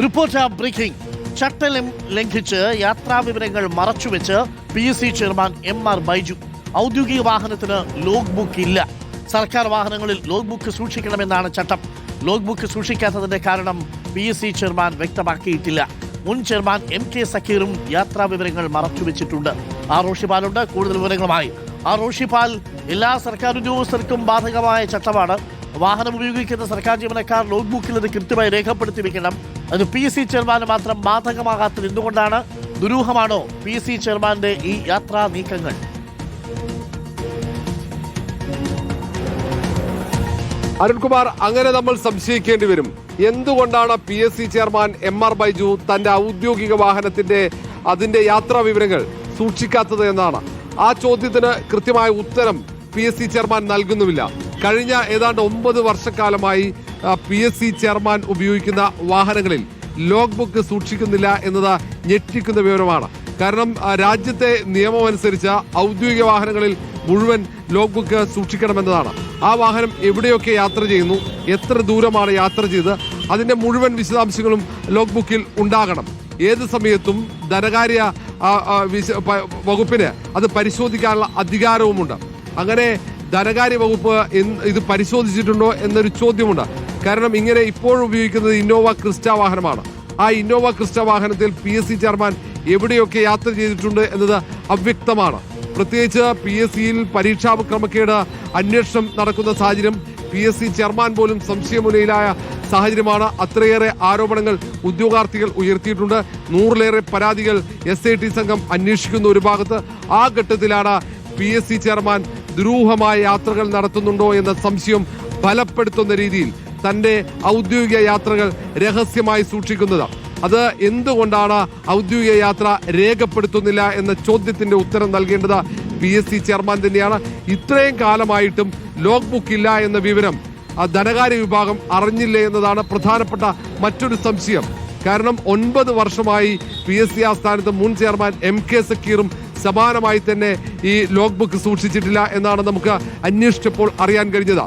Reporter breaking. ചട്ടം ലംഘിച്ച് യാത്രാ വിവരങ്ങൾ മറച്ചുവെച്ച് PSC ചെയർമാൻ MR ബൈജു. ഔദ്യോഗിക വാഹനത്തിന് ലോഗ് ബുക്ക് ഇല്ല. സർക്കാർ വാഹനങ്ങളിൽ ലോഗ് ബുക്ക് സൂക്ഷിക്കണമെന്നാണ് ചട്ടം. ലോഗ് ബുക്ക് സൂക്ഷിക്കാത്തതിന്റെ കാരണം PSC ചെയർമാൻ വ്യക്തമാക്കിയിട്ടില്ല. മുൻ ചെയർമാൻ MK സക്കീറും യാത്രാ വിവരങ്ങൾ മറച്ചുവെച്ചിട്ടുണ്ട്. റോഷിപാലുണ്ട് കൂടുതൽ വിവരങ്ങളുമായി. റോഷിപാൽ, എല്ലാ സർക്കാർ ഉദ്യോഗസ്ഥർക്കും ബാധകമായ ചട്ടമാണ്. വാഹനം ഉപയോഗിക്കുന്ന സർക്കാർ ജീവനക്കാർ ലോഗ് ബുക്കിൽ അത് കൃത്യമായി രേഖപ്പെടുത്തി വെക്കണം. അത് PSC ചെയർമാന് മാത്രം ബാധകമാകാത്തത് എന്തുകൊണ്ടാണ്? ദുരൂഹമാണോ PSC ചെയർമാന്റെ ഈ യാത്രാ നീക്കങ്ങൾ? അരുൺകുമാർ, അങ്ങനെ നമ്മൾ സംശയിക്കേണ്ടി വരും. എന്തുകൊണ്ടാണ് PSC ചെയർമാൻ MR ബൈജു തന്റെ ഔദ്യോഗിക വാഹനത്തിന്റെ അതിന്റെ യാത്രാ വിവരങ്ങൾ സൂക്ഷിക്കാത്തത് എന്നാണ്. ആ ചോദ്യത്തിന് കൃത്യമായ ഉത്തരം PSC ചെയർമാൻ നൽകുന്നുമില്ല. കഴിഞ്ഞ ഏതാണ്ട് 9 വർഷക്കാലമായി PSC ചെയർമാൻ ഉപയോഗിക്കുന്ന വാഹനങ്ങളിൽ ലോഗ് ബുക്ക് സൂക്ഷിക്കുന്നില്ല എന്നത് ഞെട്ടിക്കുന്ന വിവരമാണ്. കാരണം രാജ്യത്തെ നിയമം അനുസരിച്ച് ഔദ്യോഗിക വാഹനങ്ങളിൽ മുഴുവൻ ലോഗ് ബുക്ക് സൂക്ഷിക്കണമെന്നതാണ്. ആ വാഹനം എവിടെയൊക്കെ യാത്ര ചെയ്യുന്നു, എത്ര ദൂരമാണ് യാത്ര ചെയ്ത്, അതിന്റെ മുഴുവൻ വിശദാംശങ്ങളും ലോഗ് ബുക്കിൽ ഉണ്ടാകണം. ഏത് സമയത്തും ധനകാര്യ വകുപ്പിന് അത് പരിശോധിക്കാനുള്ള അധികാരവുമുണ്ട്. അങ്ങനെ ധനകാര്യ വകുപ്പ് ഇത് പരിശോധിച്ചിട്ടുണ്ടോ എന്നൊരു ചോദ്യമുണ്ട്. കാരണം ഇങ്ങനെ ഇപ്പോഴും ഉപയോഗിക്കുന്നത് ഇന്നോവ ക്രിസ്റ്റ വാഹനമാണ്. ആ ഇന്നോവ ക്രിസ്റ്റ വാഹനത്തിൽ PSC ചെയർമാൻ എവിടെയൊക്കെ യാത്ര ചെയ്തിട്ടുണ്ട് എന്നത് അവ്യക്തമാണ്. പ്രത്യേകിച്ച് PSCയിൽ പരീക്ഷാ ക്രമക്കേട് അന്വേഷണം നടക്കുന്ന സാഹചര്യം, PSC ചെയർമാൻ പോലും സംശയമുനയിലായ സാഹചര്യമാണ്. അത്രയേറെ ആരോപണങ്ങൾ ഉദ്യോഗാർത്ഥികൾ ഉയർത്തിയിട്ടുണ്ട്. 100-ലേറെ പരാതികൾ SIT സംഘം അന്വേഷിക്കുന്ന ഒരു ഭാഗത്ത്. ആ ഘട്ടത്തിലാണ് PSC ചെയർമാൻ ദുരൂഹമായ യാത്രകൾ നടത്തുന്നുണ്ടോ എന്ന സംശയം ബലപ്പെടുത്തുന്ന രീതിയിൽ തന്റെ ഔദ്യോഗിക യാത്രകൾ രഹസ്യമായി സൂക്ഷിക്കുന്നത്. അത് എന്തുകൊണ്ടാണ് ഔദ്യോഗിക യാത്ര രേഖപ്പെടുത്തുന്നില്ല എന്ന ചോദ്യത്തിന്റെ ഉത്തരം നൽകേണ്ടത് PSC ചെയർമാൻ തന്നെയാണ്. ഇത്രയും കാലമായിട്ടും ലോഗ് ബുക്ക് ഇല്ല എന്ന വിവരം ധനകാര്യ വിഭാഗം അറിഞ്ഞില്ലേ എന്നതാണ് പ്രധാനപ്പെട്ട മറ്റൊരു സംശയം. കാരണം 9 വർഷമായി PSC ആസ്ഥാനത്ത് മുൻ ചെയർമാൻ MK സക്കീറും സമാനമായി തന്നെ ഈ ലോഗ് ബുക്ക് സൂക്ഷിച്ചിട്ടില്ല എന്നാണ് നമുക്ക് അന്വേഷിച്ചപ്പോൾ അറിയാൻ കഴിഞ്ഞത്.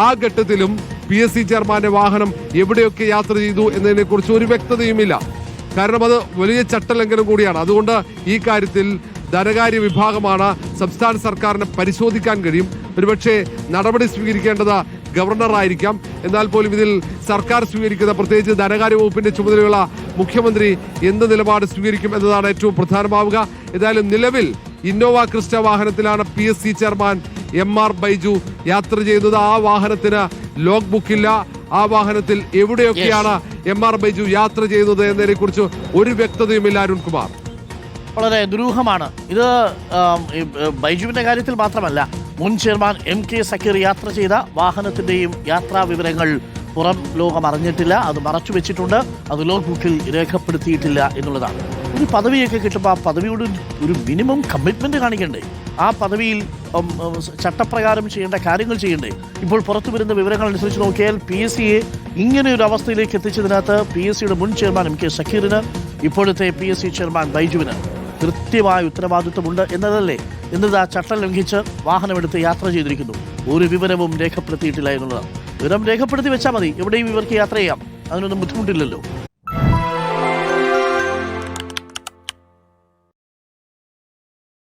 ആ ഘട്ടത്തിലും PSC ചെയർമാന്റെ വാഹനം എവിടെയൊക്കെ യാത്ര ചെയ്തു എന്നതിനെ കുറിച്ച് ഒരു വ്യക്തതയുമില്ല. കാരണം അത് വലിയ ചട്ടലംഘനം കൂടിയാണ്. അതുകൊണ്ട് ഈ കാര്യത്തിൽ ധനകാര്യ വിഭാഗമാണ് സംസ്ഥാന സർക്കാരിനെ പരിശോധിക്കാൻ കഴിയും. ഒരുപക്ഷെ നടപടി സ്വീകരിക്കേണ്ടത് ഗവർണറായിരിക്കാം. എന്നാൽ പോലും ഇതിൽ സർക്കാർ സ്വീകരിക്കുന്ന, പ്രത്യേകിച്ച് ധനകാര്യ വകുപ്പിന്റെ ചുമതലയുള്ള മുഖ്യമന്ത്രി എന്ത് നിലപാട് സ്വീകരിക്കും എന്നതാണ് ഏറ്റവും പ്രധാനമാവുക. ഏതായാലും നിലവിൽ ഇന്നോവ ക്രിസ്റ്റ വാഹനത്തിലാണ് PSC ചെയർമാൻ MR ബൈജു യാത്ര ചെയ്യുന്നത്. ആ വാഹനത്തിന് ലോഗ് ബുക്കില്ല. ആ വാഹനത്തിൽ എവിടെയൊക്കെയാണ് MR ബൈജു യാത്ര ചെയ്യുന്നത് എന്നതിനെ കുറിച്ച് ഒരു വ്യക്തതയുമില്ല. അരുൺകുമാർ, വളരെ ദുരൂഹമാണ് ഇത്. ബൈജുവിന്റെ കാര്യത്തിൽ മാത്രമല്ല, മുൻ ചെയർമാൻ MK സക്കീർ യാത്ര ചെയ്ത വാഹനത്തിന്റെയും യാത്രാ വിവരങ്ങൾ പുറം ലോകം അറിഞ്ഞിട്ടില്ല. അത് മറച്ചു വെച്ചിട്ടുണ്ട്. അത് ലോഗ് ബുക്കിൽ രേഖപ്പെടുത്തിയിട്ടില്ല എന്നുള്ളതാണ്. ഒരു പദവിയൊക്കെ കിട്ടുമ്പോൾ ആ പദവിയോട് ഒരു മിനിമം കമ്മിറ്റ്മെന്റ് കാണിക്കണ്ടേ? ആ പദവിയിൽ ചട്ടപ്രകാരം ചെയ്യേണ്ട കാര്യങ്ങൾ ചെയ്യണ്ടേ? ഇപ്പോൾ പുറത്തു വരുന്ന വിവരങ്ങൾ അനുസരിച്ച് നോക്കിയാൽ PSCയെ ഇങ്ങനെ ഒരു അവസ്ഥയിലേക്ക് എത്തിച്ചതിനകത്ത് PSCയുടെ മുൻ ചെയർമാൻ MK സക്കീറിന്, ഇപ്പോഴത്തെ PSC ചെയർമാൻ ബൈജുവിന് കൃത്യമായ ഉത്തരവാദിത്വമുണ്ട് എന്നതല്ലേ? എന്നത് ആ ചട്ടം ലംഘിച്ച് വാഹനമെടുത്ത് യാത്ര ചെയ്തിരിക്കുന്നു. ഒരു വിവരവും രേഖപ്പെടുത്തിയിട്ടില്ല എന്നുള്ളതാണ്. വിവരം രേഖപ്പെടുത്തി വെച്ചാൽ മതി, എവിടെയും ഇവർക്ക് യാത്ര ചെയ്യാം. അതിനൊന്നും ബുദ്ധിമുട്ടില്ലല്ലോ.